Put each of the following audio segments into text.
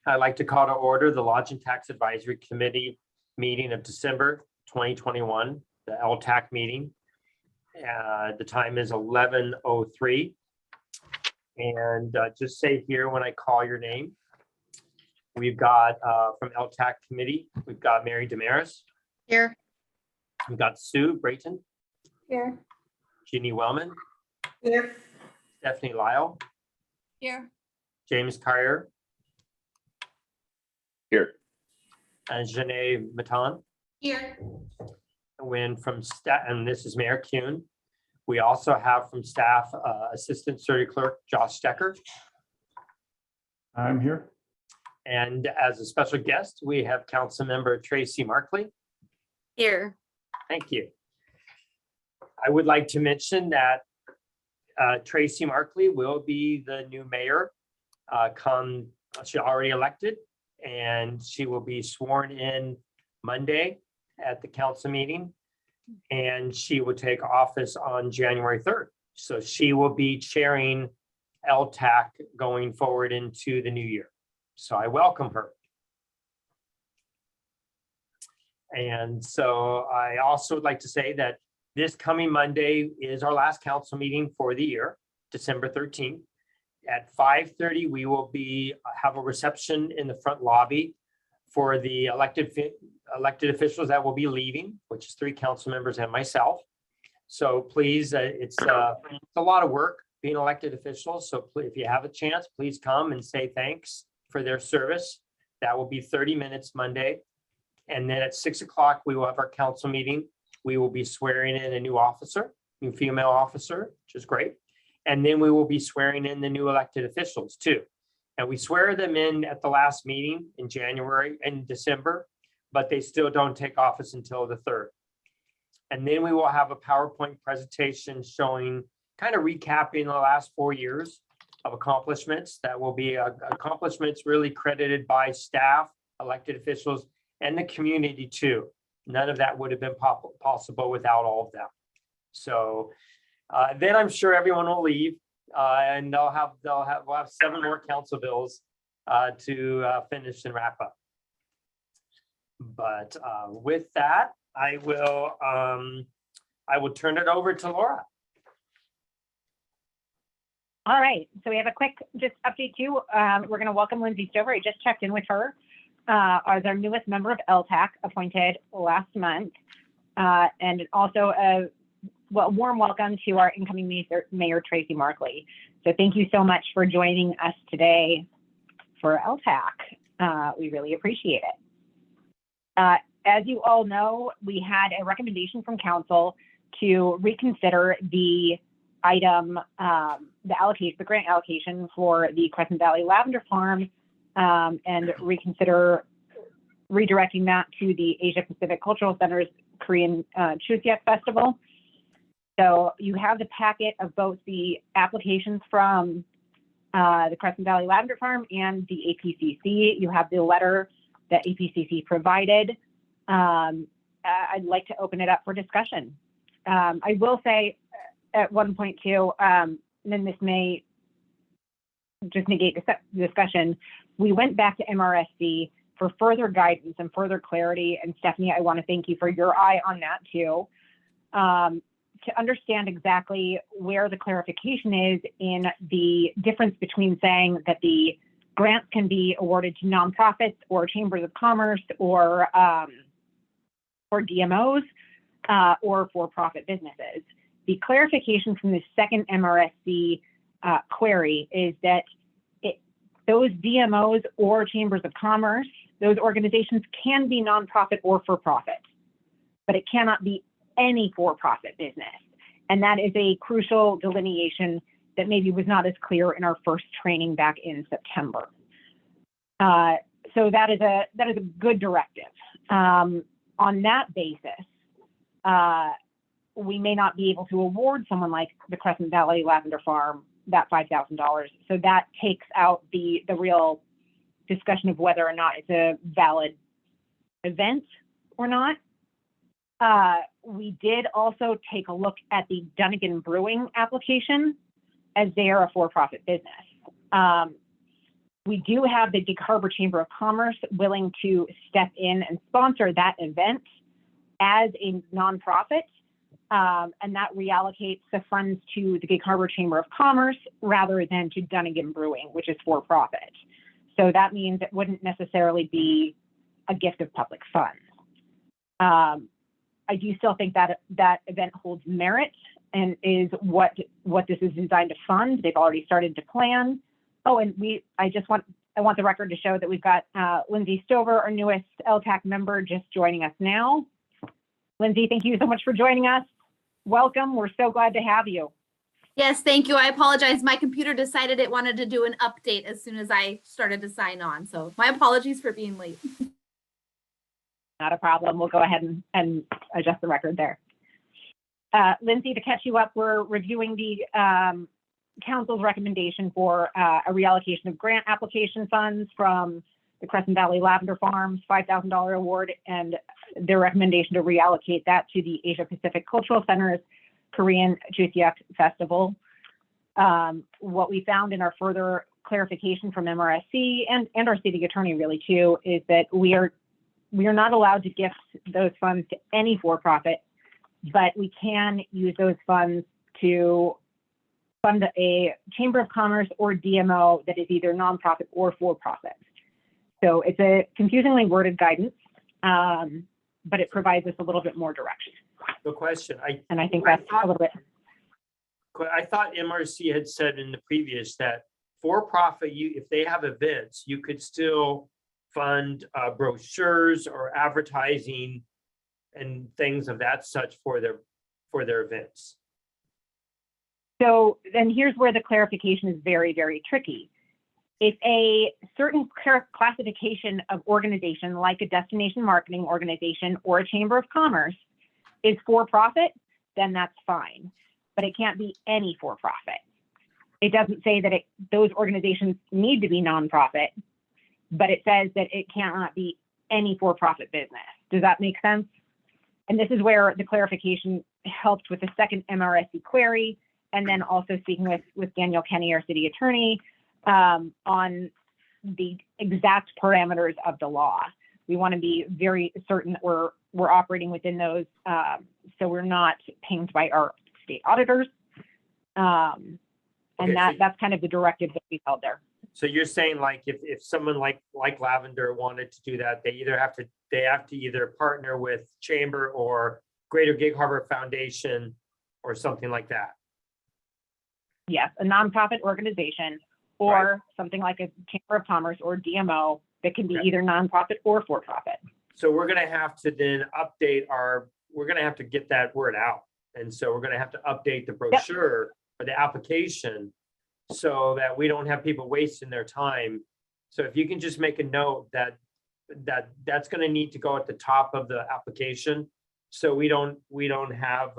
I'd like to call to order the Lodging Tax Advisory Committee meeting of December 2021, the LTAC meeting. The time is 11:03. And just say here when I call your name. We've got from LTAC committee, we've got Mary Damaris. Here. We've got Sue Brayton. Here. Jeannie Wellman. Here. Stephanie Lyle. Here. James Carrier. Here. And Janae Matan. Here. And this is Mayor Kuhn. We also have from staff, Assistant City Clerk Josh Stecker. I'm here. And as a special guest, we have Council Member Tracy Markley. Here. Thank you. I would like to mention that Tracy Markley will be the new mayor she already elected, and she will be sworn in Monday at the council meeting, and she will take office on January 3rd. So she will be chairing LTAC going forward into the new year. So I welcome her. And so I also would like to say that this coming Monday is our last council meeting for the year, December 13th. At 5:30, we will have a reception in the front lobby for the elected officials that will be leaving, which is 3 council members and myself. So please, it's a lot of work being elected officials. So if you have a chance, please come and say thanks for their service. That will be 30 minutes Monday. And then at 6 o'clock, we will have our council meeting. We will be swearing in a new officer, new female officer, which is great. And then we will be swearing in the new elected officials too. And we swear them in at the last meeting in January and December, but they still don't take office until the 3rd. And then we will have a PowerPoint presentation showing, kind of recapping the last 4 years of accomplishments. That will be accomplishments really credited by staff, elected officials, and the community too. None of that would have been possible without all of them. So then I'm sure everyone will leave and we'll have 7 more council bills to finish and wrap up. But with that, I will turn it over to Laura. All right, so we have a quick just update too. We're going to welcome Lindsay Stover. I just checked in with her as our newest member of LTAC, appointed last month, and also a warm welcome to our incoming Mayor Tracy Markley. So thank you so much for joining us today for LTAC. We really appreciate it. As you all know, we had a recommendation from council to reconsider the item, the grant allocation for the Crescent Valley Lavender Farm, and reconsider redirecting that to the Asia Pacific Cultural Center's Korean Chuseok Festival. So you have the packet of both the applications from the Crescent Valley Lavender Farm and the APCC. You have the letter that APCC provided. I'd like to open it up for discussion. I will say at one point too, and then this may just negate the discussion, we went back to MRSC for further guidance and further clarity. And Stephanie, I want to thank you for your eye on that too, to understand exactly where the clarification is in the difference between saying that the grants can be awarded to nonprofits or chambers of commerce or DMOs or for-profit businesses. The clarification from the second MRSC query is that those DMOs or chambers of commerce, those organizations can be nonprofit or for-profit, but it cannot be any for-profit business. And that is a crucial delineation that maybe was not as clear in our first training back in September. So that is a good directive. On that basis, we may not be able to award someone like the Crescent Valley Lavender Farm that $5,000. So that takes out the real discussion of whether or not it's a valid event or not. We did also take a look at the Dunnigan Brewing application, as they are a for-profit business. We do have the Gig Harbor Chamber of Commerce willing to step in and sponsor that event as a nonprofit. And that reallocates the funds to the Gig Harbor Chamber of Commerce rather than to Dunnigan Brewing, which is for profit. So that means it wouldn't necessarily be a gift of public funds. I do still think that that event holds merit and is what this is designed to fund. They've already started to plan. Oh, and I want the record to show that we've got Lindsay Stover, our newest LTAC member, just joining us now. Lindsay, thank you so much for joining us. Welcome. We're so glad to have you. Yes, thank you. I apologize. My computer decided it wanted to do an update as soon as I started to sign on. So my apologies for being late. Not a problem. We'll go ahead and adjust the record there. Lindsay, to catch you up, we're reviewing the council's recommendation for a reallocation of grant application funds from the Crescent Valley Lavender Farms $5,000 award and their recommendation to reallocate that to the Asia Pacific Cultural Center's Korean Chuseok Festival. What we found in our further clarification from MRSC and our city attorney really too is that we are not allowed to gift those funds to any for-profit, but we can use those funds to fund a Chamber of Commerce or DMO that is either nonprofit or for-profit. So it's a confusingly worded guidance, but it provides us a little bit more direction. The question, I think that's a little bit. I thought MRC had said in the previous that for-profit, if they have events, you could still fund brochures or advertising and things of that such for their events. So then here's where the clarification is very, very tricky. If a certain classification of organization, like a destination marketing organization or a chamber of commerce, is for-profit, then that's fine. But it can't be any for-profit. It doesn't say that those organizations need to be nonprofit, but it says that it cannot be any for-profit business. Does that make sense? And this is where the clarification helped with the second MRSC query, and then also speaking with Daniel Kenny, our city attorney, on the exact parameters of the law. We want to be very certain that we're operating within those, so we're not pinged by our state auditors. And Okay, that's kind of the directive that we held there. So you're saying like if someone like Lavender wanted to do that, they have to either partner with Chamber or Greater Gig Harbor Foundation or something like that. Yes, a nonprofit organization or something like a Chamber of Commerce or DMO that can be either nonprofit or for-profit. So we're going to have to then we're going to have to get that word out. And so we're going to have to update the brochure or the application so that we don't have people wasting their time. So if you can just make a note that's going to need to go at the top of the application. So we don't have,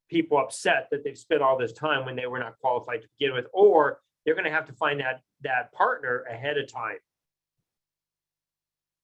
people upset that they've spent all this time when they were not qualified to begin with, or they're going to have to find that partner ahead of time.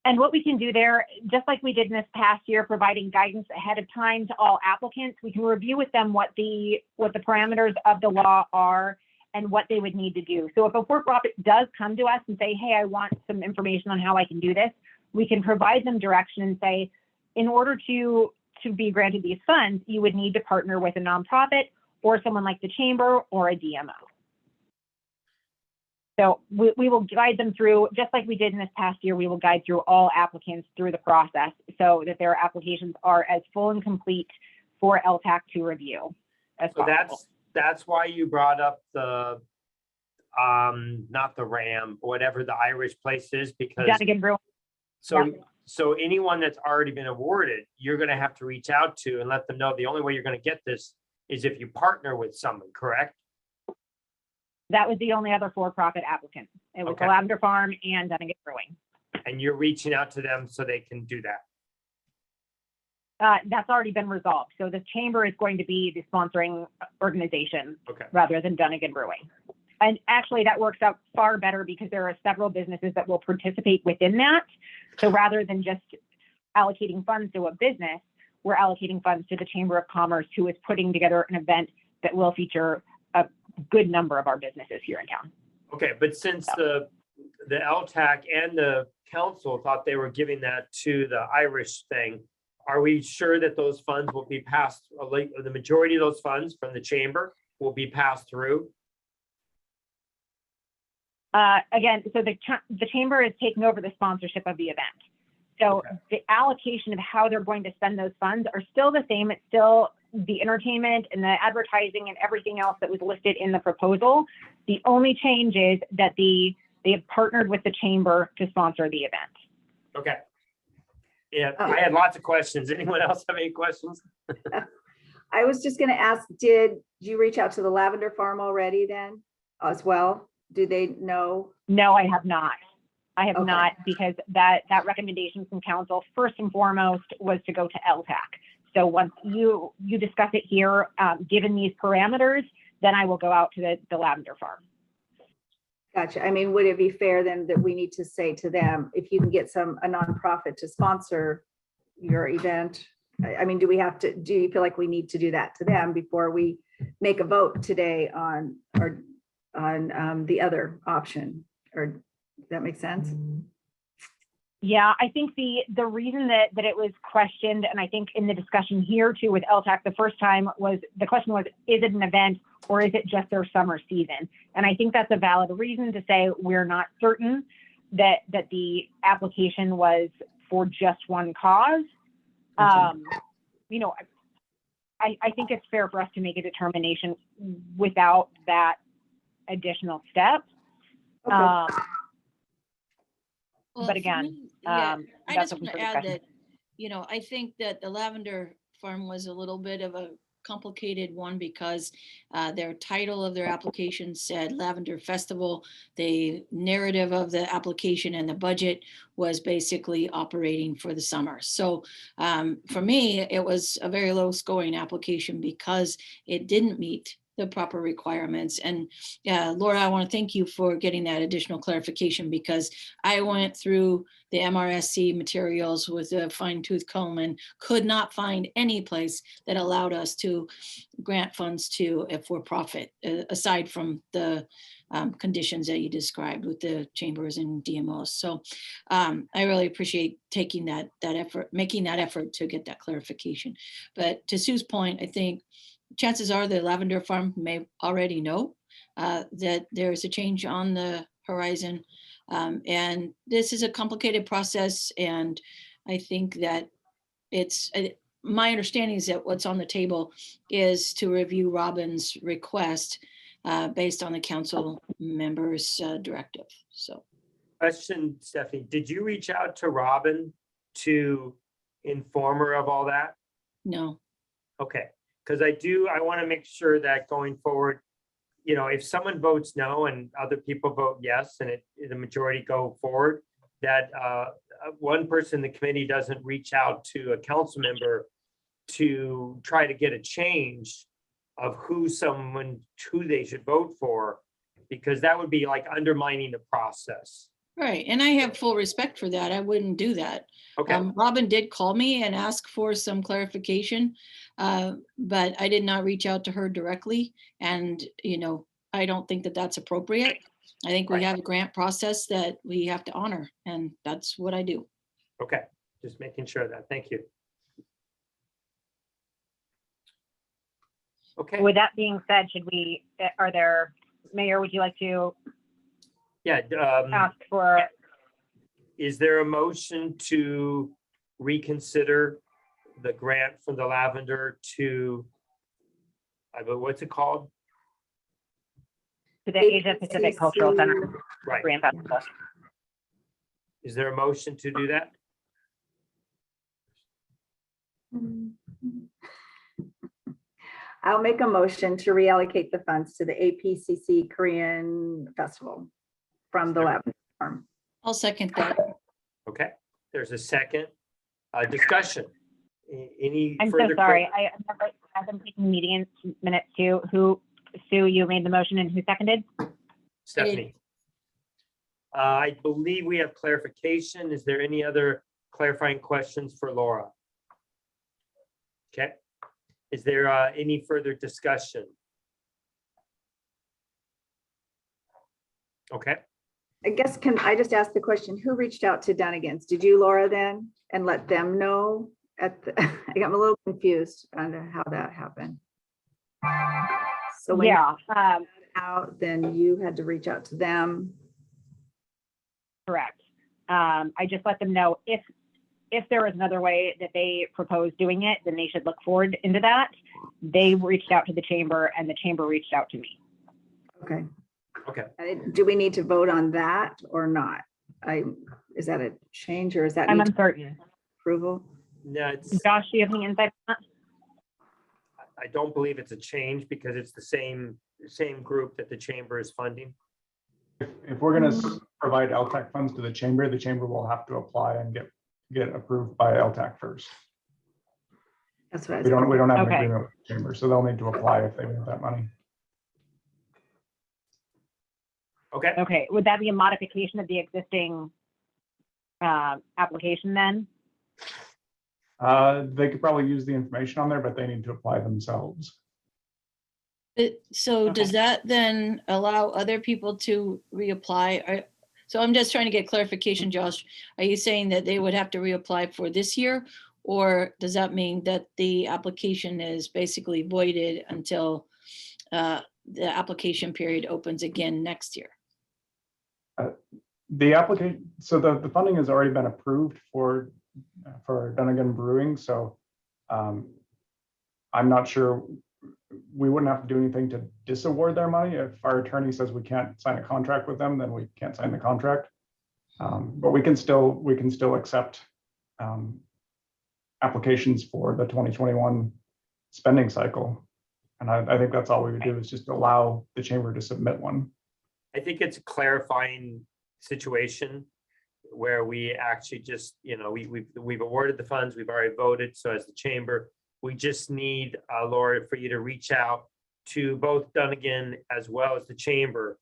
And what we can do there, just like we did in this past year, providing guidance ahead of time to all applicants, we can review with them what the parameters of the law are and what they would need to do. So if a for-profit does come to us and say, hey, I want some information on how I can do this, we can provide them direction and say, in order to be granted these funds, you would need to partner with a nonprofit or someone like the Chamber or a DMO. So we will guide them through, just like we did in this past year, we will guide through all applicants through the process so that their applications are as full and complete for LTAC to review as So possible. that's why you brought up the, not the Ram, whatever the Irish place is, because Dunnigan Brewing. so anyone that's already been awarded, you're going to have to reach out to and let them know the only way you're going to get this is if you partner with someone, correct? That was the only other for-profit applicant. It was Okay. the Lavender Farm and Dunnigan Brewing. And you're reaching out to them so they can do that. That's already been resolved. So the Chamber is going to be the sponsoring organization Okay. rather than Dunnigan Brewing. And actually that works out far better because there are several businesses that will participate within that. So rather than just allocating funds to a business, we're allocating funds to the Chamber of Commerce, who is putting together an event that will feature a good number of our businesses here in town. Okay, but since the LTAC and the council thought they were giving that to the Irish thing, are we sure that those funds will be passed, like, the majority of those funds from the chamber will be passed through? Again, so the chamber is taking over the sponsorship of the event. So Okay. the allocation of how they're going to spend those funds are still the same. It's still the entertainment and the advertising and everything else that was listed in the proposal. The only change is that they have partnered with the chamber to sponsor the event. Okay. Yeah, I had lots of questions. Anyone else have any questions? I was just gonna ask, did you reach out to the Lavender Farm already then as well? Do they know? No, I have not. I have Okay. not, because that recommendation from council, first and foremost, was to go to LTAC. So once you discuss it here, given these parameters, then I will go out to the Lavender Farm. Gotcha. I mean, would it be fair then that we need to say to them, if you can get a nonprofit to sponsor your event? I mean, do you feel like we need to do that to them before we make a vote today on the other option? Or does that make sense? Yeah, I think the reason that it was questioned, and I think in the discussion here too with LTAC the first time, was the question was, is it an event or is it just their summer season? And I think that's a valid reason to say we're not certain that the application was for just one cause. You know, I think it's fair for us to make a determination without that additional step. Okay. Well, But for again, me, yeah, I that's just open want for to add discussion. that, I think that the Lavender Farm was a little bit of a complicated one because their title of their application said Lavender Festival. The narrative of the application and the budget was basically operating for the summer. So for me, it was a very low scoring application because it didn't meet the proper requirements. And Laura, I want to thank you for getting that additional clarification, because I went through the MRSC materials with a fine tooth comb and could not find any place that allowed us to grant funds to a for-profit, aside from the conditions that you described with the chambers and DMOs. So I really appreciate taking that effort, making that effort to get that clarification. But to Sue's point, I think chances are the Lavender Farm may already know that there's a change on the horizon. And this is a complicated process. And I think that my understanding is that what's on the table is to review Robin's request based on the council members' directive. So. Question, Stephanie, did you reach out to Robin to inform her of all that? No. Okay, because I want to make sure that going forward, if someone votes no and other people vote yes, and the majority go forward, that one person in the committee doesn't reach out to a council member to try to get a change of who they should vote for, because that would be like undermining the process. Right. And I have full respect for that. I wouldn't do that. Okay, Robin did call me and ask for some clarification, but I did not reach out to her directly. And, I don't think that that's appropriate. I think we Right. have a grant process that we have to honor, and that's what I do. okay, just making sure of that. Thank you. Okay, With that being said, Mayor, would you like to yeah, ask for, is there a motion to reconsider the grant from the Lavender to, what's it called? to the Asia Pacific Cultural Center Right, Grand Festival? is there a motion to do that? I'll make a motion to reallocate the funds to the APCC Korean Festival from the Lavender Farm. I'll second that. Okay, there's a second. Discussion. Any I'm so further? sorry. I've been taking meeting minutes too. Sue, you made the motion and who seconded? Stephanie. I believe we have clarification. Is there any other clarifying questions for Laura? Okay. Is there any further discussion? Okay, I guess, can I just ask the question, who reached out to Dunnigan's? Did you, Laura, then, and let them know at the, I got a little confused on how that happened. So when you Yeah, out, then you had to reach out to them. correct. I just let them know if there was another way that they proposed doing it, then they should look forward into that. They reached out to the chamber and the chamber reached out to me. Okay. okay. Do we need to vote on that or not? Is that a change or is that I'm need uncertain. approval? No, it's, Josh, do you have any insight on that? I don't believe it's a change because it's the same group that the chamber is funding. If we're gonna provide LTAC funds to the chamber will have to apply and get approved by LTAC first. That's what I We was. don't have an Okay. agreement with the chamber, so they'll need to apply if they want that money. Okay, Okay, would that be a modification of the existing application then? They could probably use the information on there, but they need to apply themselves. So does that then allow other people to reapply? So I'm just trying to get clarification, Josh. Are you saying that they would have to reapply for this year? Or does that mean that the application is basically voided until the application period opens again next year? The application, so the funding has already been approved for Dunnigan Brewing, so I'm not sure, we wouldn't have to do anything to disaward their money. If our attorney says we can't sign a contract with them, then we can't sign the contract. But we can still accept applications for the 2021 spending cycle. And I think that's all we would do, is just allow the chamber to submit one. I think it's a clarifying situation where we actually just, we've awarded the funds, we've already voted, so as the chamber, we just need, Laura, for you to reach out to both Dunnigan as well as the chamber,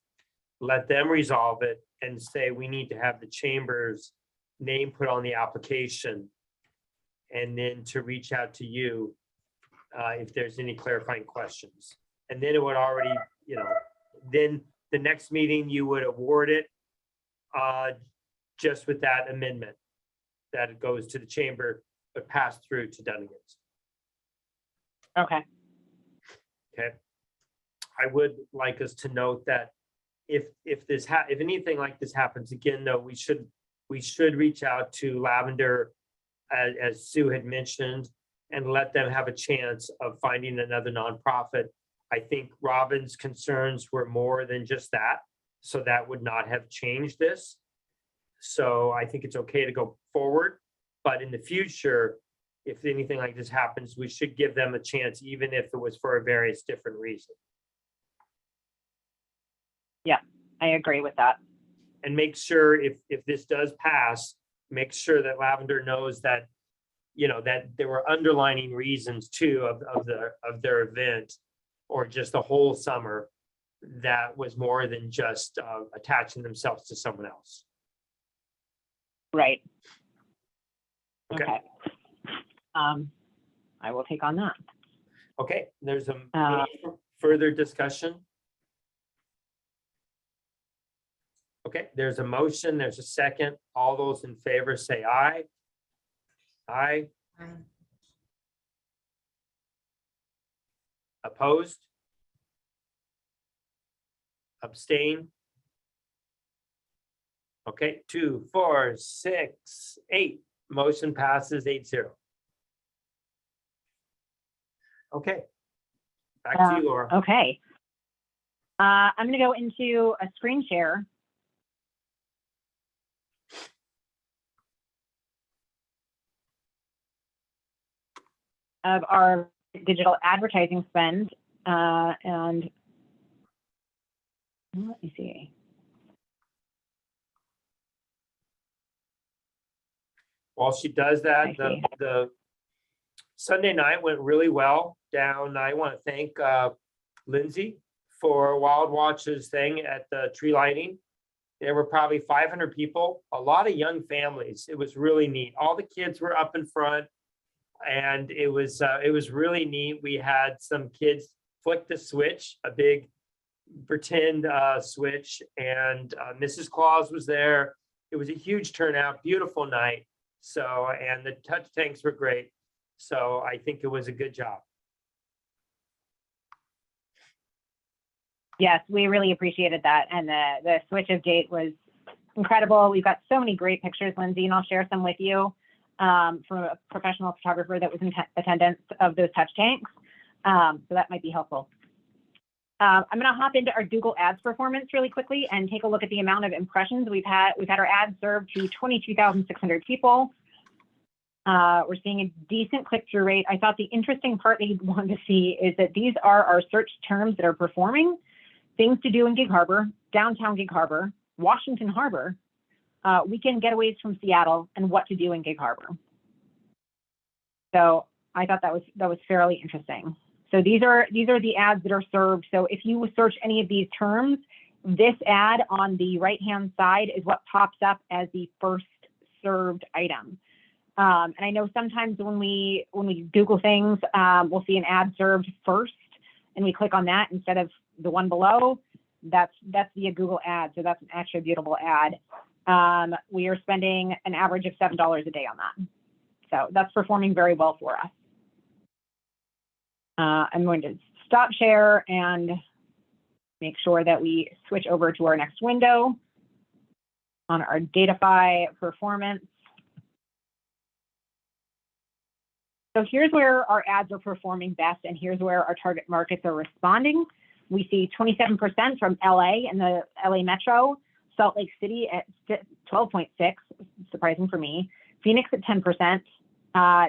let them resolve it and say, we need to have the chamber's name put on the application. And then to reach out to you if there's any clarifying questions. And then it would already, then the next meeting you would award it just with that amendment, that it goes to the chamber, but pass through to Dunnigan's. Okay, Okay. I would like us to note that if anything like this happens again, though, we should reach out to Lavender, as Sue had mentioned, and let them have a chance of finding another nonprofit. I think Robin's concerns were more than just that, so that would not have changed this. So I think it's okay to go forward, but in the future, if anything like this happens, we should give them a chance, even if it was for a various different reason. I agree with that. And make sure if this does pass, make sure that Lavender knows that, that there were underlining reasons too of their event, or just the whole summer, that was more than just attaching themselves to someone else. Right. Okay. Okay. I will take on that. Okay, there's any further discussion? Okay, there's a motion, there's a second. All those in favor say aye. Aye. Opposed? Abstain? Okay, 2, 4, 6, 8. Motion passes 8-0. Okay. Back to you, Laura. Okay. I'm going to go into a screen share. Of our digital advertising spend, and let me see. While she does that, I see. the Sunday night went really well down. I want to thank Lindsay for Wild Watch's thing at the tree lighting. There were probably 500 people, a lot of young families. It was really neat. All the kids were up in front, and it was really neat. We had some kids flick the switch, a big pretend switch, and Mrs. Claus was there. It was a huge turnout, beautiful night. So, and the touch tanks were great. So I think it was a good job. Yes, we really appreciated that. And the switch of date was incredible. We've got so many great pictures, Lindsay, and I'll share some with you from a professional photographer that was in attendance of those touch tanks. So that might be helpful. I'm going to hop into our Google Ads performance really quickly and take a look at the amount of impressions we've had. We've had our ads served to 22,600 people. We're seeing a decent click-through rate. I thought the interesting part that you'd want to see is that these are our search terms that are performing. Things to do in Gig Harbor, downtown Gig Harbor, Washington Harbor, weekend getaways from Seattle, and what to do in Gig Harbor. So I thought that was fairly interesting. So these are the ads that are served. So if you search any of these terms, this ad on the right-hand side is what pops up as the first served item. And I know sometimes when we Google things, we'll see an ad served first, and we click on that instead of the one below. That's via Google Ads, so that's an attributable ad. We are spending an average of $7 a day on that. So that's performing very well for us. I'm going to stop share and make sure that we switch over to our next window on our Datify performance. So here's where our ads are performing best, and here's where our target markets are responding. We see 27% from LA and the LA Metro, Salt Lake City at 12.6, surprising for me, Phoenix at 10%,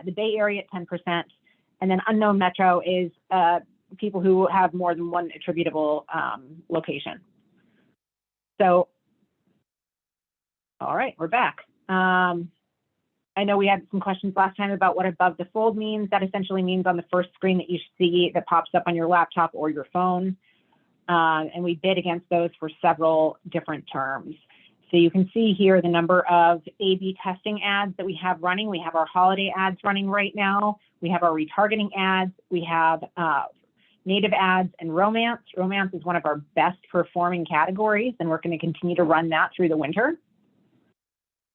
the Bay Area at 10%, and then unknown metro is people who have more than one attributable location. So, all right, we're back. I know we had some questions last time about what above the fold means. That essentially means on the first screen that you see that pops up on your laptop or your phone. And we bid against those for several different terms. So you can see here the number of A/B testing ads that we have running. We have our holiday ads running right now. We have our retargeting ads. We have native ads and romance. Romance is one of our best performing categories, and we're going to continue to run that through the winter.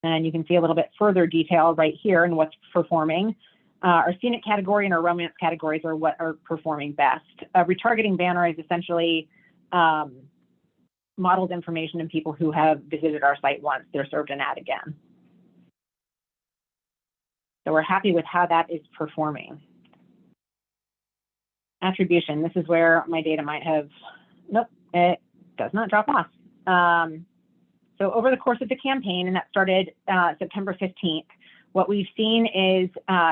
And you can see a little bit further detail right here in what's performing. Our scenic category and our romance categories are what are performing best. Retargeting banner is essentially modeled information in people who have visited our site once. They're served an ad again. So we're happy with how that is performing. Attribution, this is where my data might have, nope, it does not drop off. So over the course of the campaign, and that started September 15th, what we've seen is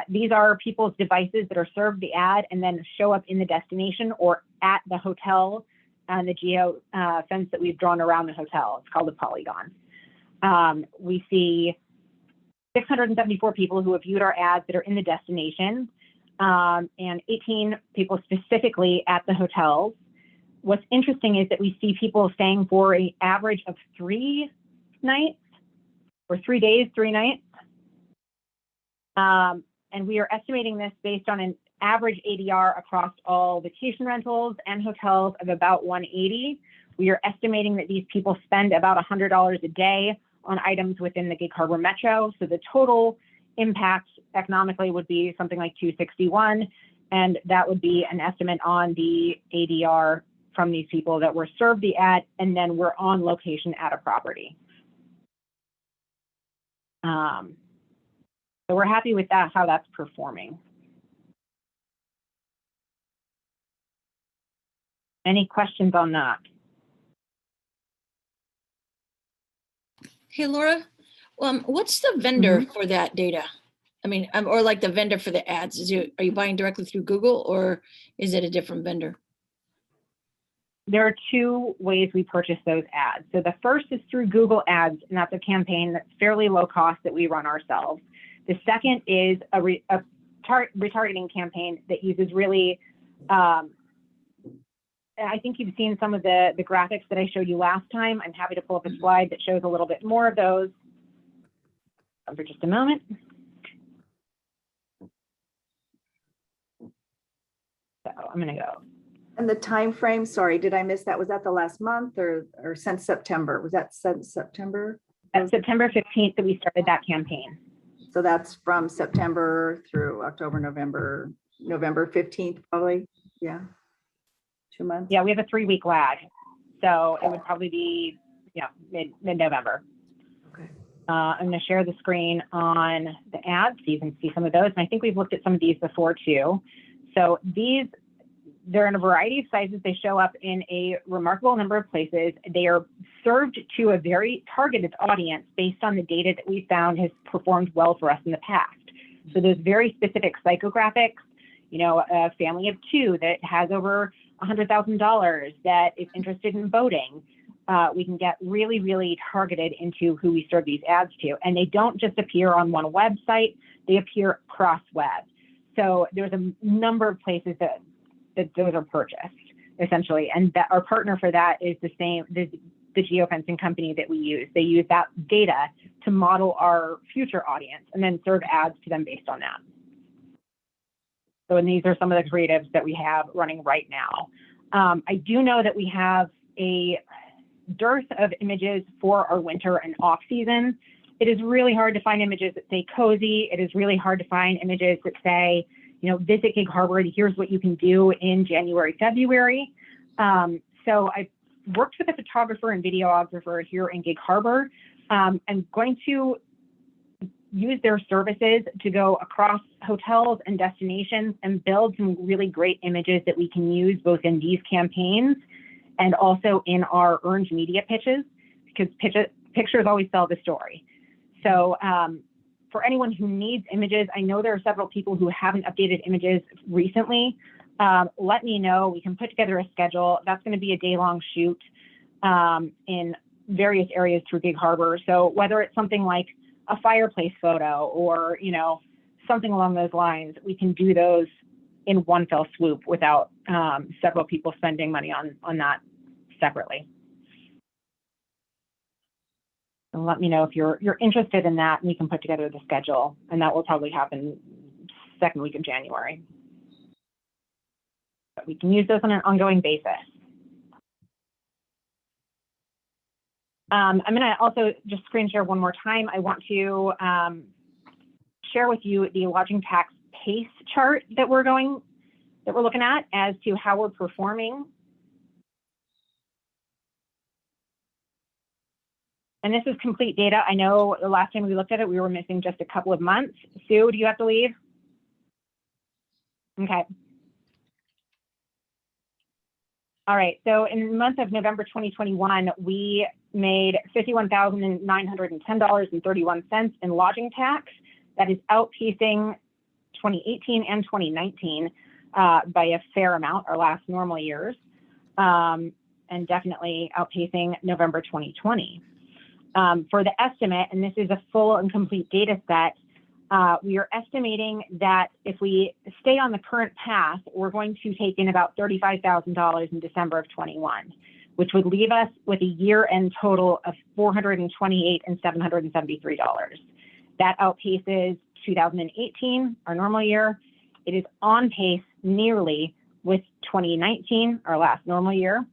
these are people's devices that are served the ad and then show up in the destination or at the hotel and the geo fence that we've drawn around the hotel. It's called a polygon. We see 674 people who have viewed our ads that are in the destination and 18 people specifically at the hotels. What's interesting is that we see people staying for an average of 3 nights or 3 days, 3 nights. And we are estimating this based on an average ADR across all vacation rentals and hotels of about 180. We are estimating that these people spend about $100 a day on items within the Gig Harbor Metro. So the total impact economically would be something like 261. And that would be an estimate on the ADR from these people that were served the ad and then were on location at a property. So we're happy with that, how that's performing. Any questions on that? Hey, Laura, what's the vendor for that data? I mean, or like the vendor for the ads? Are you buying directly through Google or is it a different vendor? There are 2 ways we purchase those ads. So the first is through Google Ads, and that's a campaign that's fairly low cost that we run ourselves. The second is a retargeting campaign that uses really, I think you've seen some of the graphics that I showed you last time. I'm happy to pull up a slide that shows a little bit more of those. For just a moment. So I'm going to go And the time frame, sorry, did I miss that? Was that the last month or since September? Was that since September? That's September 15th that we started that campaign. So that's from September through October, November 15th, probably. Yeah. 2 months. Yeah, we have a 3-week lag. So it would probably be, mid-November. Okay. I'm going to share the screen on the ads so you can see some of those. And I think we've looked at some of these before too. So they're in a variety of sizes. They show up in a remarkable number of places. They are served to a very targeted audience based on the data that we found has performed well for us in the past. So there's very specific psychographics, a family of 2 that has over $100,000 that is interested in boating. We can get really, really targeted into who we serve these ads to. And they don't just appear on one website, they appear cross web. So there's a number of places that those are purchased essentially. And that our partner for that is the geofencing company that we use. They use that data to model our future audience and then serve ads to them based on that. So, and these are some of the creatives that we have running right now. I do know that we have a dearth of images for our winter and off season. It is really hard to find images that say cozy. It is really hard to find images that say, visit Gig Harbor and here's what you can do in January, February. So I worked with a photographer and videographer here in Gig Harbor. I'm going to use their services to go across hotels and destinations and build some really great images that we can use both in these campaigns and also in our earned media pitches, because pictures always tell the story. So for anyone who needs images, I know there are several people who haven't updated images recently. Let me know. We can put together a schedule. That's going to be a day-long shoot in various areas through Gig Harbor. So whether it's something like a fireplace photo or, something along those lines, we can do those in one fell swoop without several people spending money on that separately. So let me know if you're interested in that, and we can put together the schedule, and that will probably happen second week of January. But we can use those on an ongoing basis. I'm going to also just screen share one more time. I want to share with you the lodging tax pace chart that we're looking at as to how we're performing. And this is complete data. I know the last time we looked at it, we were missing just a couple of months. Sue, do you have to leave? Okay. All right, so in the month of November 2021, we made $51,910.31 in lodging tax. That is outpacing 2018 and 2019 by a fair amount, our last normal years, and definitely outpacing November 2020. For the estimate, and this is a full and complete data set, we are estimating that if we stay on the current path, we're going to take in about $35,000 in December of 21, which would leave us with a year-end total of $428,773. That outpaces 2018, our normal year. It is on pace nearly with 2019, our last normal year,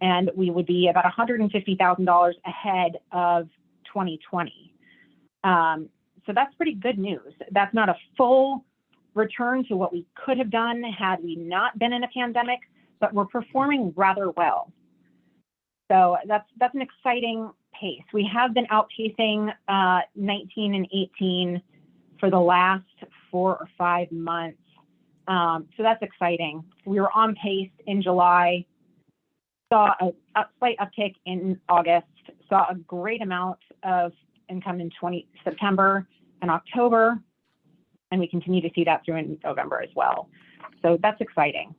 and we would be about $150,000 ahead of 2020. So that's pretty good news. That's not a full return to what we could have done had we not been in a pandemic, but we're performing rather well. So that's an exciting pace. We have been outpacing 19 and 18 for the last 4 or 5 months. So that's exciting. We were on pace in July, saw a slight uptick in August, saw a great amount of income in September and October, and we continue to see that through in November as well. So that's exciting.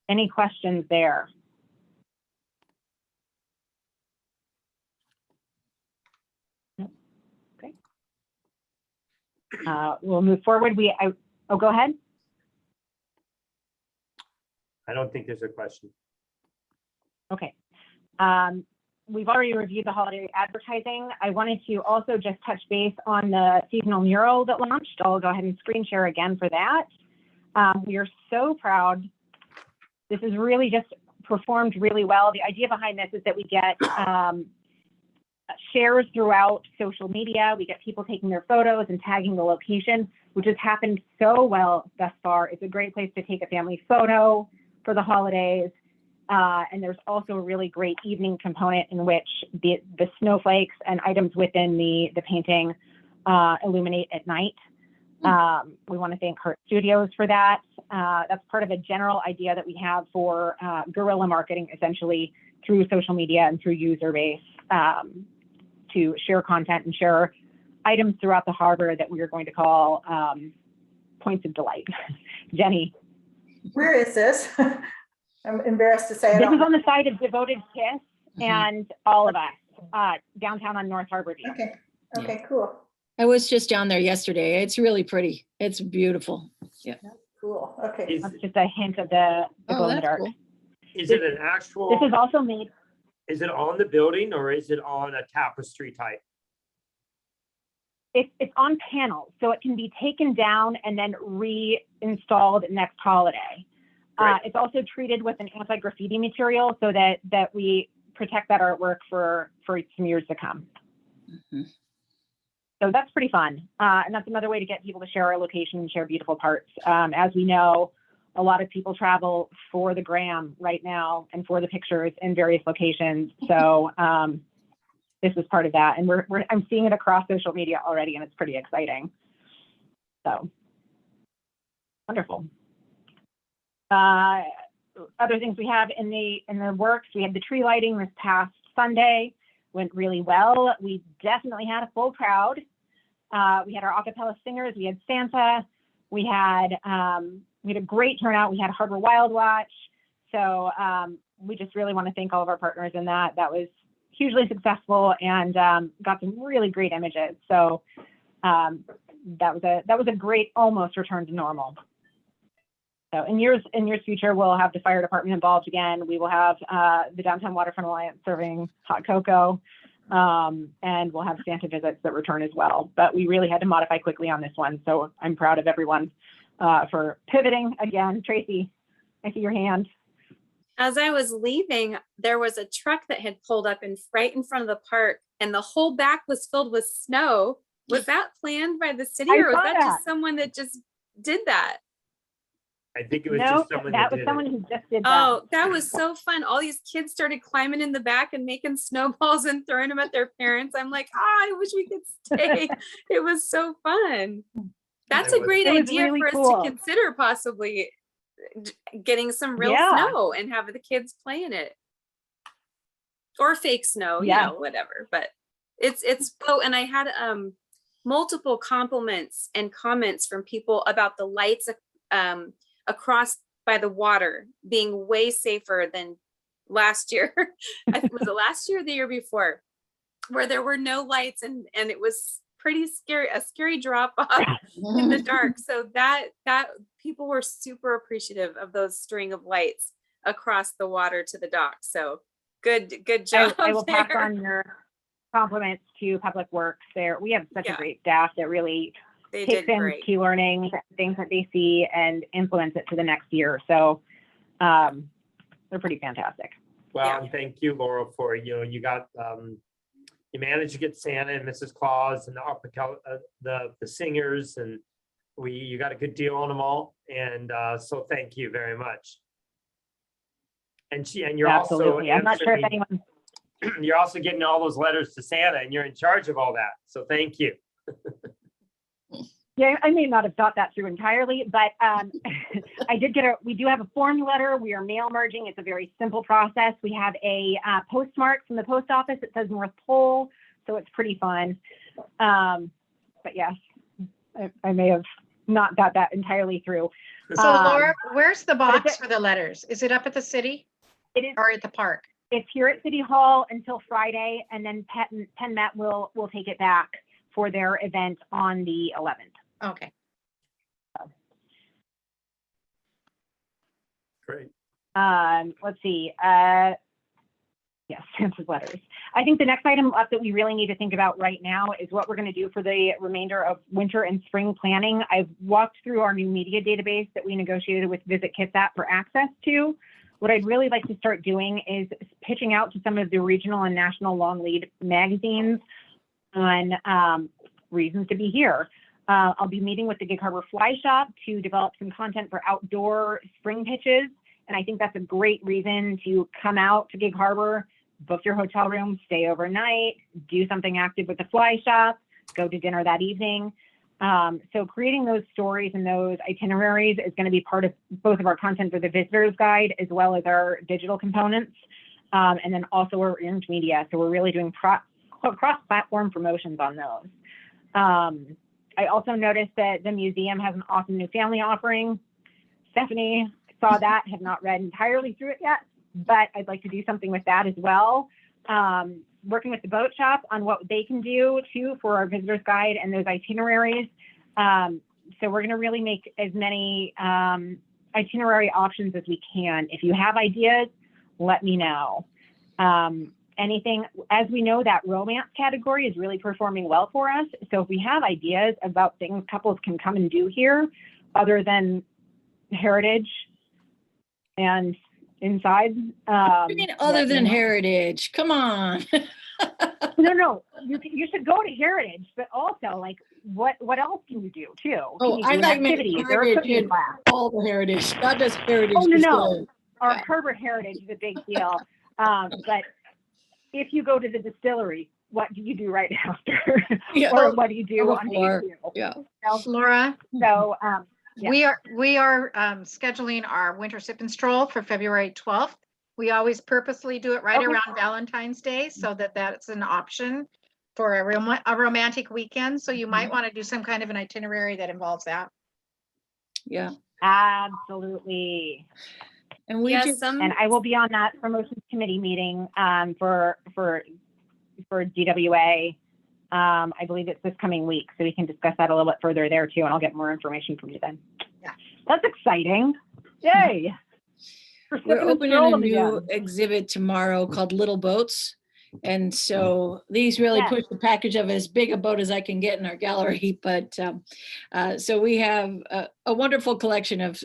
Any questions there? No. Okay. We'll move forward. Oh, go ahead. I don't think there's a question. Okay. we've already reviewed the holiday advertising. I wanted to also just touch base on the seasonal mural that launched. I'll go ahead and screen share again for that. We are so proud. This has really just performed really well. The idea behind this is that we get shares throughout social media. We get people taking their photos and tagging the location, which has happened so well thus far. It's a great place to take a family photo for the holidays. And there's also a really great evening component in which the snowflakes and items within the painting illuminate at night. We want to thank Heart Studios for that. That's part of a general idea that we have for guerrilla marketing, essentially through social media and through user base, to share content and share items throughout the harbor that we are going to call points of delight. Jenny. Where is this? I'm embarrassed to say. I This don't is on the side of Devoted Kiss and all of us, downtown on North Harbor View. Okay, okay, cool, I was just down there yesterday. It's really pretty. It's beautiful. Yeah. cool, okay. Is, That's just a hint of the glow in the dark. is it an actual, This is also made, is it on the building or is it on a tapestry type? it's on panels, so it can be taken down and then reinstalled next holiday. Great. It's also treated with an anti-graffiti material so that we protect that artwork for some years to come. Mhm. So that's pretty fun. And that's another way to get people to share our location and share beautiful parts. As we know, a lot of people travel for the gram right now and for the pictures in various locations. So this is part of that. And I'm seeing it across social media already, and it's pretty exciting. So wonderful. Other things we have in the works, we had the tree lighting this past Sunday, went really well. We definitely had a full crowd. We had our a cappella singers, we had Santa, we had a great turnout. We had Harbor Wild Watch. So we just really want to thank all of our partners in that. That was hugely successful and got some really great images. So that was a great almost return to normal. So in years future, we'll have the fire department involved again. We will have the Downtown Waterfront Alliance serving hot cocoa, and we'll have Santa visits that return as well. But we really had to modify quickly on this one. So I'm proud of everyone for pivoting again. Tracy, I see your hand. As I was leaving, there was a truck that had pulled up right in front of the park, and the whole back was filled with snow. Was that planned by the city, I or was saw that that. just someone that just did that? I think it was No, just someone that that was did someone it. who just did that. Oh, that was so fun. All these kids started climbing in the back and making snowballs and throwing them at their parents. I'm like, I wish we could stay. It was so fun. That's It a was- great It was idea really for us cool. to consider possibly getting some real Yeah. snow and have the kids playing it. Or fake snow, Yeah. whatever. But it's oh, and I had multiple compliments and comments from people about the lights across by the water being way safer than last year. Was it last year or the year before, where there were no lights and it was pretty scary, a scary drop off in the dark. So that people were super appreciative of those string of lights across the water to the dock. So good job. I will pass there. on your compliments to Public Works there. We have such Yeah. a great staff that really They takes did in great. key learning, things that they see, and implements it to the next year. So they're pretty fantastic. Well, Yeah. and thank you, Laura, for, you got, you managed to get Santa and Mrs. Claus and the singers, and you got a good deal on them all. And so thank you very much. And you're also Absolutely. I'm not sure if answering, anyone, you're also getting all those letters to Santa, and you're in charge of all that. So thank you. yeah, I may not have thought that through entirely, but I did we do have a form letter. We are mail merging. It's a very simple process. We have a postmark from the post office. It says North Pole, so it's pretty fun. But yes, I may have not got that entirely through. So Laura, where's the but box for the letters? Is it up at the city It is. or at the park? It's here at City Hall until Friday, and then Penn Met will take it back for their event on the 11th. Okay. Great. Let's see. Yes, Santa's letters. I think the next item up that we really need to think about right now is what we're going to do for the remainder of winter and spring planning. I've walked through our new media database that we negotiated with Visit Kitsap for access to. What I'd really like to start doing is pitching out to some of the regional and national long lead magazines on reasons to be here. I'll be meeting with the Gig Harbor Fly Shop to develop some content for outdoor spring pitches. And I think that's a great reason to come out to Gig Harbor, book your hotel room, stay overnight, do something active with the Fly Shop, go to dinner that evening. So creating those stories and those itineraries is going to be part of both of our content for the Visitor's Guide as well as our digital components. And then also our earned media. So we're really doing cross-platform promotions on those. I also noticed that the museum has an awesome new family offering. Stephanie saw that, have not read entirely through it yet, but I'd like to do something with that as well. Working with the boat shop on what they can do too for our visitor's guide and those itineraries. So we're gonna really make as many itinerary options as we can. If you have ideas, let me know. Anything, as we know, that romance category is really performing well for us. So if we have ideas about things couples can come and do here, other than heritage and inside. Other than heritage, come on. No, you should go to heritage, but also like what else can you do too? Oh, I like activities or a cooking class. all the heritage, not just heritage. Oh, no. distillery. Our Herbert Heritage is a big deal. But if you go to the distillery, what do you do right after? Yeah. Or what do you do Or on day before. 2? Yeah. Laura, So, yeah. we are scheduling our winter sip and stroll for February 12th. We always purposely do it right Okay. around Valentine's Day so that that's an option for a romantic weekend. So you might want to do some kind of an itinerary that involves that. Yeah. Absolutely. And we Yes, just, And I will be on that promotions committee meeting for DWA. I believe it's this coming week, so we can discuss that a little bit further there too, and I'll get more information from you then. Yeah. That's exciting. Yay. For we're sipping and opening a strolling new again. exhibit tomorrow called Little Boats. And so these really Yeah. push the package of as big a boat as I can get in our gallery. But so we have a wonderful collection of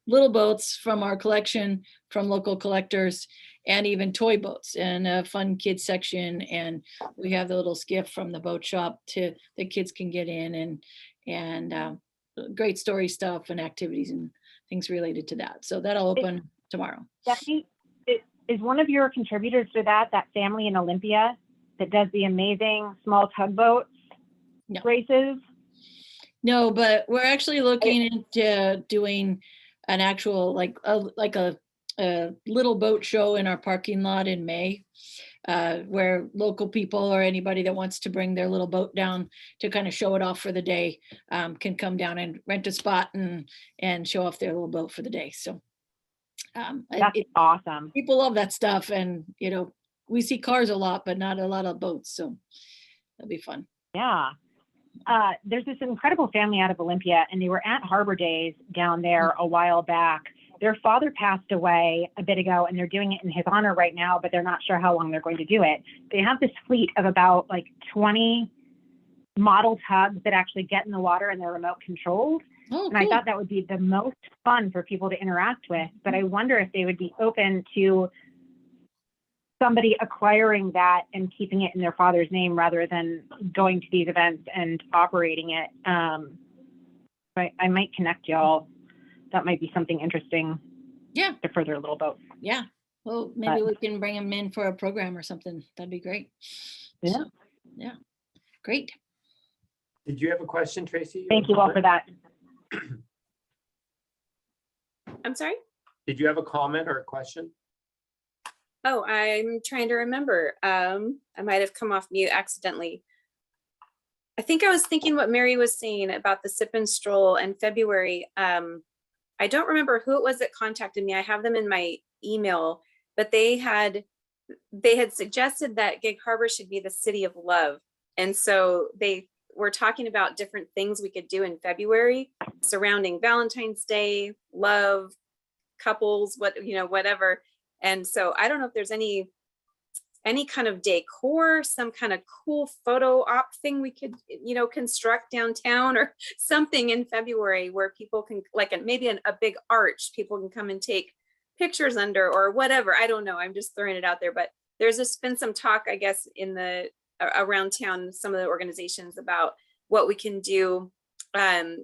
little boats from our collection, from local collectors, and even toy boats and a fun kids section. And we have the little skiff from the boat shop to the kids can get in and great story stuff and activities and things related to that. So that'll open tomorrow. Stephanie, is one of your contributors to that family in Olympia that does the amazing small tugboat No. races? No, but we're actually looking into doing an actual like a little boat show in our parking lot in May, where local people or anybody that wants to bring their little boat down to kind of show it off for the day can come down and rent a spot and show off their little boat for the day. So That's awesome. people love that stuff, and we see cars a lot, but not a lot of boats. So that'll be fun. Yeah. There's this incredible family out of Olympia, and they were at Harbor Days down there a while back. Their father passed away a bit ago, and they're doing it in his honor right now, but they're not sure how long they're going to do it. They have this fleet of about like 20 model tugs that actually get in the water and they're remote controlled. Oh, And I cool. thought that would be the most fun for people to interact with, but I wonder if they would be open to somebody acquiring that and keeping it in their father's name rather than going to these events and operating it. I might connect y'all. That might be something interesting. Yeah. To further a little boat. Yeah. Well, maybe we can bring them in for a program or something. That'd be great. Yeah. So, yeah. Great. Did you have a question, Tracy? Thank you all for that. I'm sorry? Did you have a comment or a question? Oh, I'm trying to remember. I might have come off mute accidentally. I think I was thinking what Mary was saying about the sip and stroll in February. I don't remember who it was that contacted me. I have them in my email, but they had suggested that Gig Harbor should be the city of love. And so they were talking about different things we could do in February surrounding Valentine's Day, love, couples, whatever. And so I don't know if there's any any kind of decor, some kind of cool photo op thing we could, construct downtown or something in February where people can, like, maybe a big arch, people can come and take pictures under or whatever. I don't know. I'm just throwing it out there, but there's just been some talk, I guess, around town, some of the organizations about what we can do.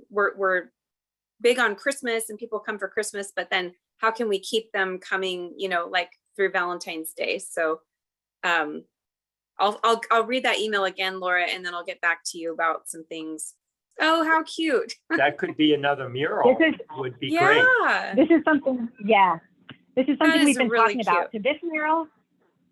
We're big on Christmas and people come for Christmas, but then how can we keep them coming, like through Valentine's Day? So I'll read that email again, Laura, and then I'll get back to you about some things. Oh, how cute. That could be another mural. This is- Would be great. Yeah. This is something, yeah. This is something is we've been really talking about. So this mural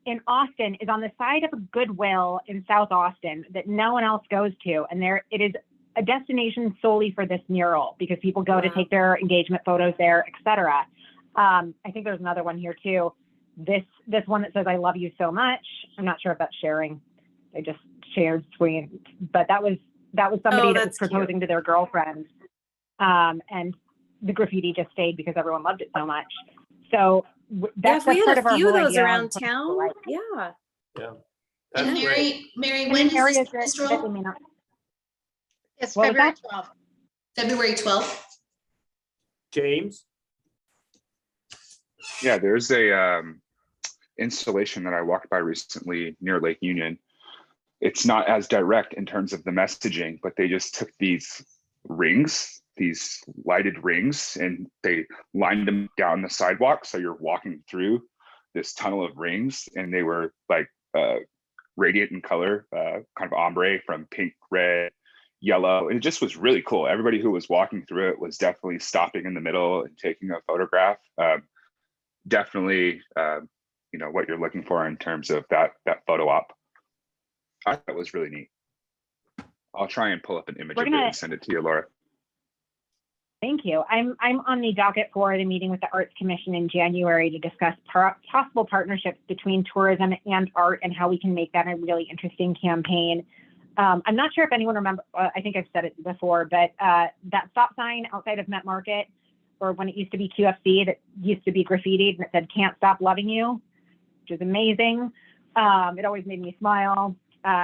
in Austin is on the side of a Goodwill in South Austin that no one else goes to. And it is a destination solely for this mural because people go to Wow. take their engagement photos there, et cetera. I think there's another one here too. This one that says, "I love you so much." I'm not sure if that's sharing. I just shared screen, but that was somebody that was that's cute. proposing to their girlfriend. And the graffiti just stayed because everyone loved it so much. So that's if we part had of a our few of whole those idea around of putting town, people right. yeah. Yeah. And That's great. Mary, And when in is areas this that they roll? may not. It's What was February that? 12th. February 12th. James? Yeah, there's a installation that I walked by recently near Lake Union. It's not as direct in terms of the messaging, but they just took these rings, these lighted rings, and they lined them down the sidewalk. So you're walking through this tunnel of rings, and they were like radiant in color, kind of ombre from pink, red, yellow. It just was really cool. Everybody who was walking through it was definitely stopping in the middle and taking a photograph. Definitely, what you're looking for in terms of that photo op. I thought it was really neat. I'll try and pull up an image We're of it gonna- and send it to you, Laura. Thank you. I'm on the docket for the meeting with the Arts Commission in January to discuss possible partnerships between tourism and art and how we can make that a really interesting campaign. I'm not sure if anyone remembers, I think I've said it before, but that stop sign outside of Met Market, or when it used to be QFC, that used to be graffitied and it said, "Can't stop loving you," which is amazing. It always made me smile,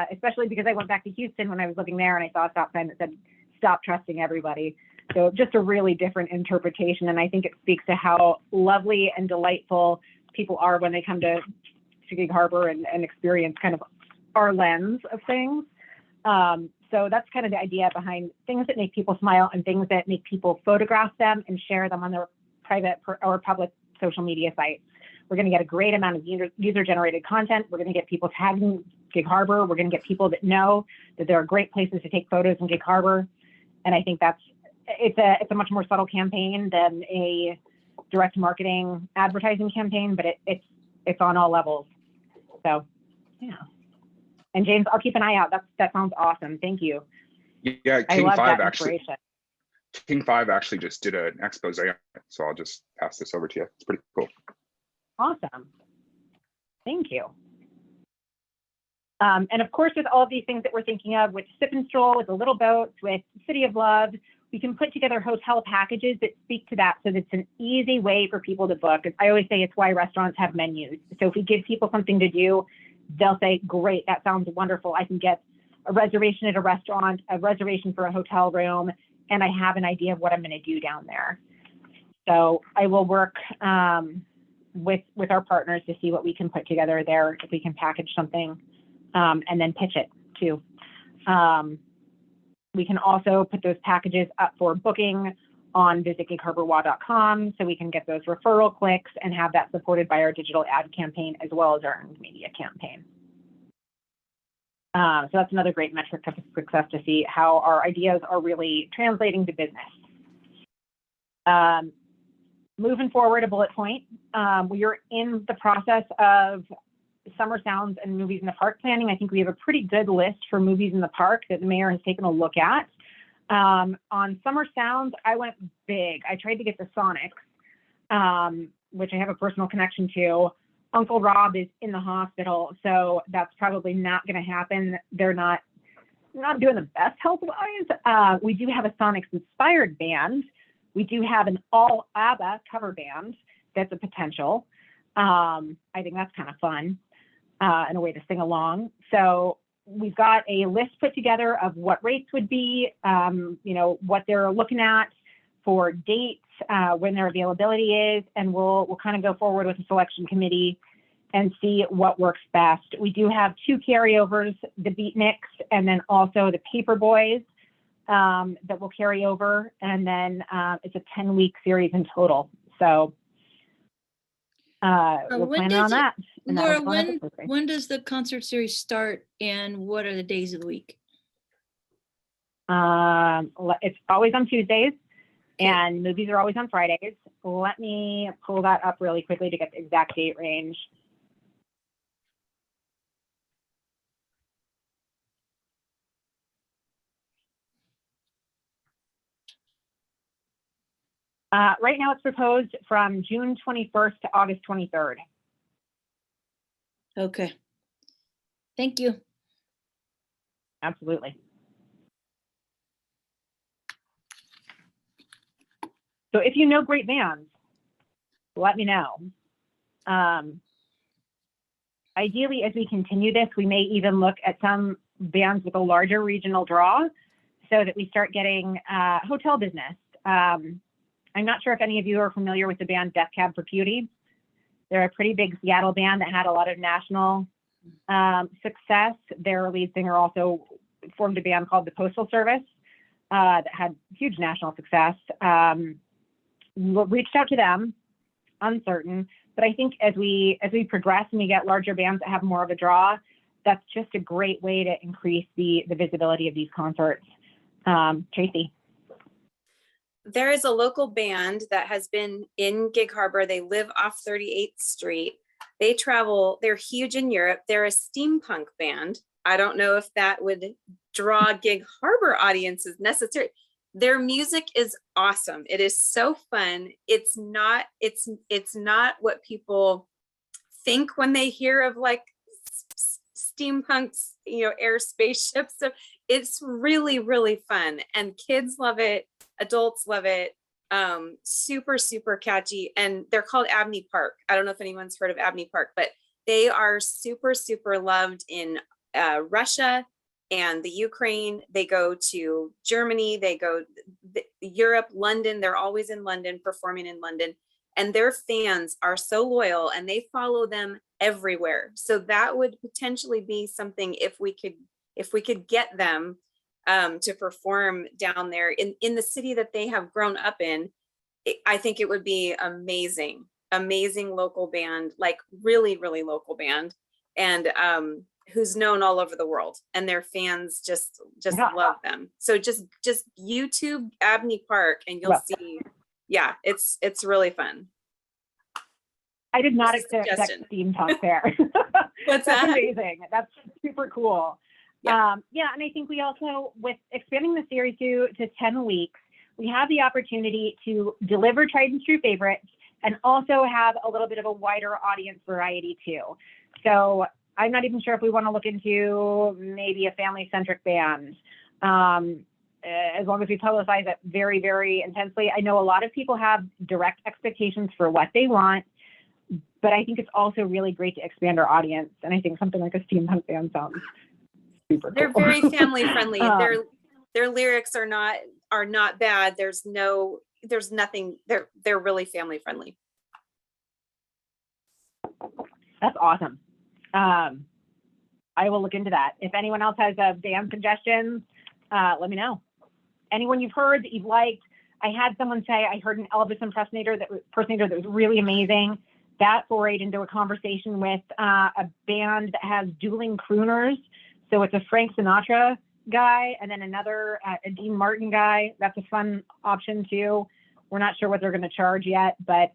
especially because I went back to Houston when I was living there and I saw a stop sign that said, "Stop trusting everybody." So just a really different interpretation. And I think it speaks to how lovely and delightful people are when they come to Gig Harbor and experience kind of our lens of things. So that's kind of the idea behind things that make people smile and things that make people photograph them and share them on their private or public social media sites. We're going to get a great amount of user-generated content. We're going to get people tagging Gig Harbor. We're going to get people that know that there are great places to take photos in Gig Harbor. And I think it's a much more subtle campaign than a direct marketing advertising campaign, but it's on all levels. So, yeah. And James, I'll keep an eye out. That sounds awesome. Thank you. Yeah, I love that inspiration. King 5 actually just did an expose on it, so I'll just pass this over to you. It's pretty cool. Awesome. Thank you. And of course, with all of these things that we're thinking of, with Sip and Stroll, with the Little Boats, with City of Love, we can put together hotel packages that speak to that so that it's an easy way for people to book. I always say it's why restaurants have menus. So if we give people something to do, they'll say, "Great, that sounds wonderful. I can get a reservation at a restaurant, a reservation for a hotel room, and I have an idea of what I'm going to do down there." So I will work with our partners to see what we can put together there, if we can package something and then pitch it too. We can also put those packages up for booking on visitgigharborwa.com so we can get those referral clicks and have that supported by our digital ad campaign as well as our earned media campaign. So that's another great metric of success to see how our ideas are really translating to business. Moving forward, a bullet point. We are in the process of summer sounds and movies in the park planning. I think we have a pretty good list for movies in the park that the mayor has taken a look at. On summer sounds, I went big. I tried to get the Sonics, which I have a personal connection to. Uncle Rob is in the hospital, so that's probably not going to happen. They're not doing the best health-wise. We do have a Sonics-inspired band. We do have an all ABBA cover band. That's a potential. I think that's kind of fun. and a way to sing along. So we've got a list put together of what rates would be, what they're looking at for dates, when their availability is, and we'll kind of go forward with the selection committee and see what works best. We do have 2 carryovers, the Beatniks and then also the Paperboys that will carry over. And then it's a 10-week series in total. So we're when planning on does it- that. And that'll Laura, be on episode 3. when does the concert series start and what are the days of the week? It's always on Tuesdays and movies are always on Fridays. Let me pull that up really quickly to get the exact date range. Right now it's proposed from June 21st to August 23rd. Okay. Thank you. Absolutely. So if you know great bands, let me know. Ideally, as we continue this, we may even look at some bands with a larger regional draw so that we start getting hotel business. I'm not sure if any of you are familiar with the band Death Cab for Cutie. They're a pretty big Seattle band that had a lot of national success. Their lead singer also formed a band called the Postal Service that had huge national success. Reached out to them, uncertain, but I think as we progress and we get larger bands that have more of a draw, that's just a great way to increase the visibility of these concerts. Tracy. There is a local band that has been in Gig Harbor. They live off 38th Street. They travel, they're huge in Europe. They're a steampunk band. I don't know if that would draw Gig Harbor audiences necessarily. Their music is awesome. It is so fun. It's not what people think when they hear of like steampunks, air spaceships. So it's really, really fun. And kids love it. Adults love it. Super, super catchy. And they're called Abney Park. I don't know if anyone's heard of Abney Park, but they are super, super loved in Russia and the Ukraine. They go to Germany, they go Europe, London. They're always in London, performing in London. And their fans are so loyal and they follow them everywhere. So that would potentially be something if we could get them to perform down there in the city that they have grown up in. I think it would be amazing local band, like really, really local band, and who's known all over the world, and their fans just love them. So just YouTube Abney Park and you'll see. Yeah, it's really fun. I did not Just a expect suggestion. steampunk there. What's That's that? amazing. That's super cool. Yeah. And I think we also, with expanding the series to 10 weeks, we have the opportunity to deliver tried and true favorites and also have a little bit of a wider audience variety too. So I'm not even sure if we want to look into maybe a family-centric band. As long as we publicize it very, very intensely. I know a lot of people have direct expectations for what they want, but I think it's also really great to expand our audience. And I think something like a steampunk band sounds super They're cool. very family friendly. Their lyrics are not bad. There's nothing. They're really family friendly. That's awesome. I will look into that. If anyone else has band suggestions, let me know. Anyone you've heard that you've liked. I had someone say, I heard an Elvis impersonator that was really amazing. That forayed into a conversation with a band that has dueling crooners. So it's a Frank Sinatra guy and then another a Dean Martin guy. That's a fun option too. We're not sure what they're going to charge yet, but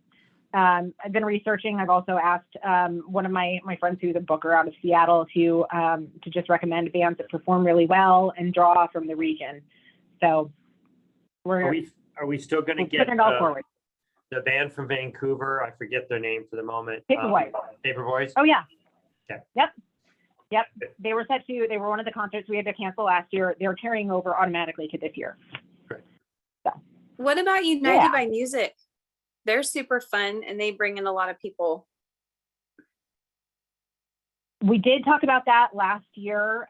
I've been researching. I've also asked one of my friends who's a booker out of Seattle to just recommend bands that perform really well and draw from the region. So Are we still going to get putting it all forward. the band from Vancouver? I forget their name for the moment. Paperboys. Paperboys? Oh yeah. Okay. Yep. They were one of the concerts we had to cancel last year. They're carrying over automatically to this year. Great. So. What about United Yeah. by Music? They're super fun and they bring in a lot of people. We did talk about that last year.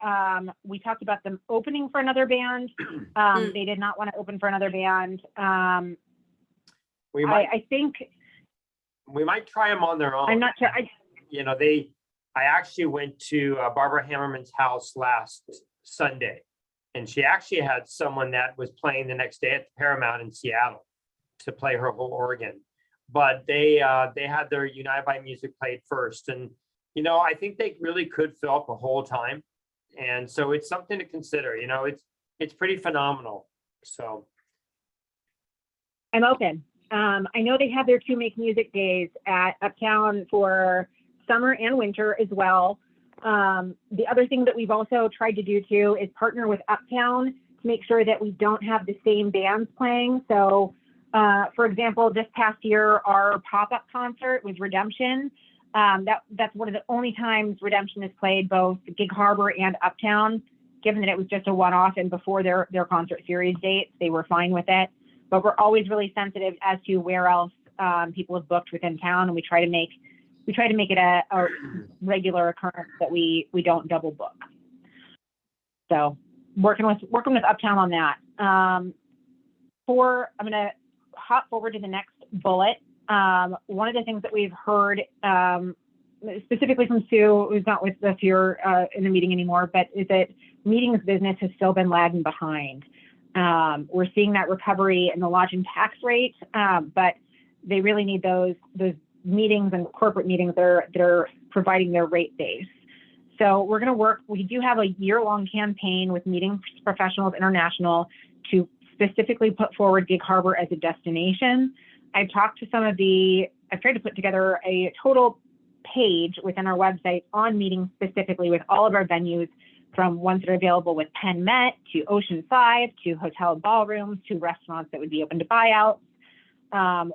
We talked about them opening for another band. They did not want to open for another band. We might, I think, we might try them on their own. I'm not sure. You know, I actually went to Barbara Hammerman's house last Sunday. And she actually had someone that was playing the next day at the Paramount in Seattle to play her whole organ. But they had their United by Music played first. And, you know, I think they really could fill up a whole time. And so it's something to consider, you know, it's pretty phenomenal. So. I'm open. I know they have their 2 Make Music days at Uptown for summer and winter as well. The other thing that we've also tried to do too is partner with Uptown to make sure that we don't have the same bands playing. So, for example, this past year, our pop-up concert was Redemption. That's one of the only times Redemption has played both Gig Harbor and Uptown, given that it was just a one-off and before their concert series dates, they were fine with it. But we're always really sensitive as to where else people have booked within town, and we try to make it a regular occurrence that we don't double book. So working with Uptown on that. I'm gonna hop forward to the next bullet. One of the things that we've heard specifically from Sue, who's not with us here in the meeting anymore, but is that meetings business has still been lagging behind. We're seeing that recovery in the lodging tax rate, but they really need those meetings and corporate meetings that are providing their rate base. So we're going to work. We do have a year-long campaign with Meetings Professionals International to specifically put forward Gig Harbor as a destination. I've tried to put together a total page within our website on meetings specifically with all of our venues, from ones that are available with Penn Met to Ocean 5 to hotel ballrooms to restaurants that would be open to buyouts.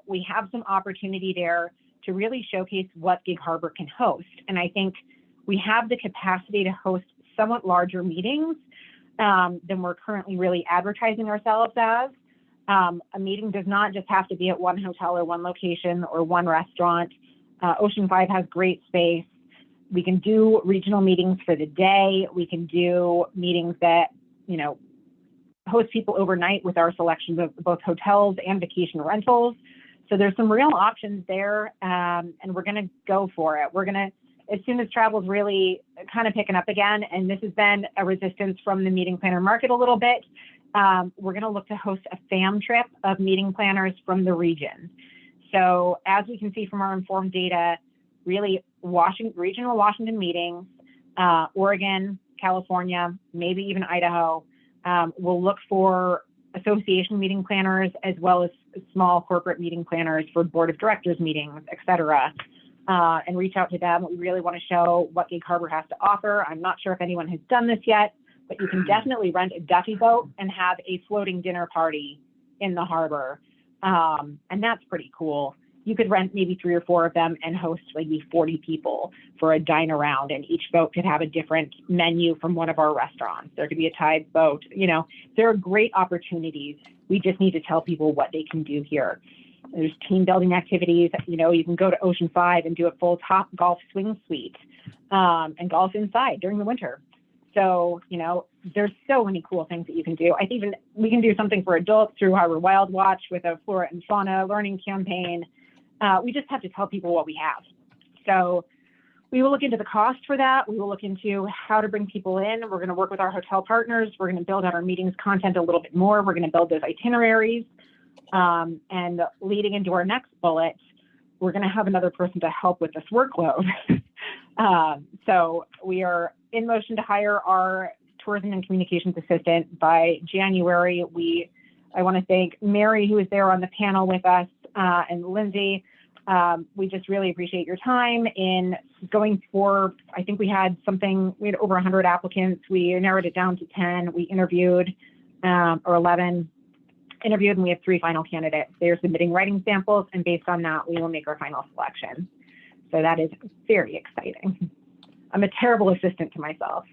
We have some opportunity there to really showcase what Gig Harbor can host. And I think we have the capacity to host somewhat larger meetings than we're currently really advertising ourselves as. A meeting does not just have to be at one hotel or one location or one restaurant. Ocean 5 has great space. We can do regional meetings for the day. We can do meetings that, you know, host people overnight with our selections of both hotels and vacation rentals. So there's some real options there, and we're going to go for it. We're going to, as soon as travel's really kind of picking up again, and this has been a resistance from the meeting planner market a little bit, we're going to look to host a fam trip of meeting planners from the region. So as we can see from our informed data, really regional Washington meetings, Oregon, California, maybe even Idaho, we'll look for association meeting planners as well as small corporate meeting planners for board of directors meetings, et cetera, and reach out to them. We really want to show what Gig Harbor has to offer. I'm not sure if anyone has done this yet, but you can definitely rent a Duffy boat and have a floating dinner party in the harbor. And that's pretty cool. You could rent maybe 3 or 4 of them and host maybe 40 people for a dine around, and each boat could have a different menu from one of our restaurants. There could be a Tide boat. You know, there are great opportunities. We just need to tell people what they can do here. There's team building activities. You know, you can go to Ocean 5 and do a full top golf swing suite and golf inside during the winter. So, you know, there's so many cool things that you can do. I think even we can do something for adults through Harbor Wild Watch with a flora and fauna learning campaign. We just have to tell people what we have. So we will look into the cost for that. We will look into how to bring people in. We're going to work with our hotel partners. We're going to build out our meetings content a little bit more. We're going to build those itineraries. And leading into our next bullet, we're going to have another person to help with this workload. So we are in motion to hire our tourism and communications assistant by January. I want to thank Mary, who is there on the panel with us, and Lindsay. We just really appreciate your time in going for, I think we had over 100 applicants. We narrowed it down to 10. We interviewed, or 11 interviewed, and we have 3 final candidates. They're submitting writing samples, and based on that, we will make our final selection. So that is very exciting. I'm a terrible assistant to myself.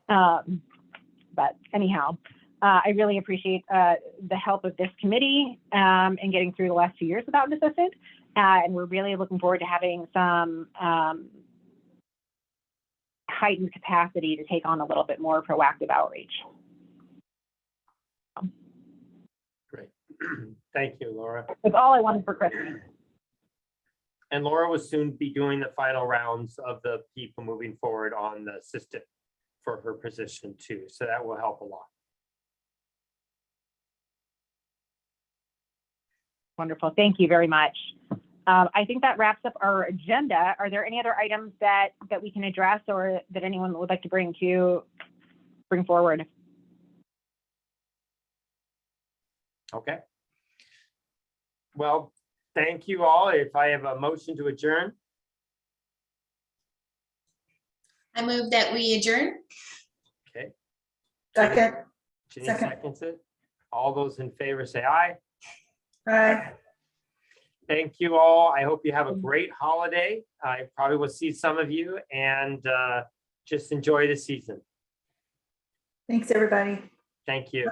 But anyhow, I really appreciate the help of this committee in getting through the last 2 years without an assistant. And we're really looking forward to having some heightened capacity to take on a little bit more proactive outreach. Great. Thank you, Laura. That's all I wanted for Christmas. And Laura will soon be doing the final rounds of the people moving forward on the assistant for her position too. So that will help a lot. Wonderful. Thank you very much. I think that wraps up our agenda. Are there any other items that we can address or that anyone would like to bring forward? Okay. Well, thank you all. If I have a motion to adjourn, I move that we adjourn. okay. Second. Jenny Second. seconds it. All those in favor say aye. Aye. Thank you all. I hope you have a great holiday. I probably will see some of you and just enjoy the season. Thanks, everybody. Thank you.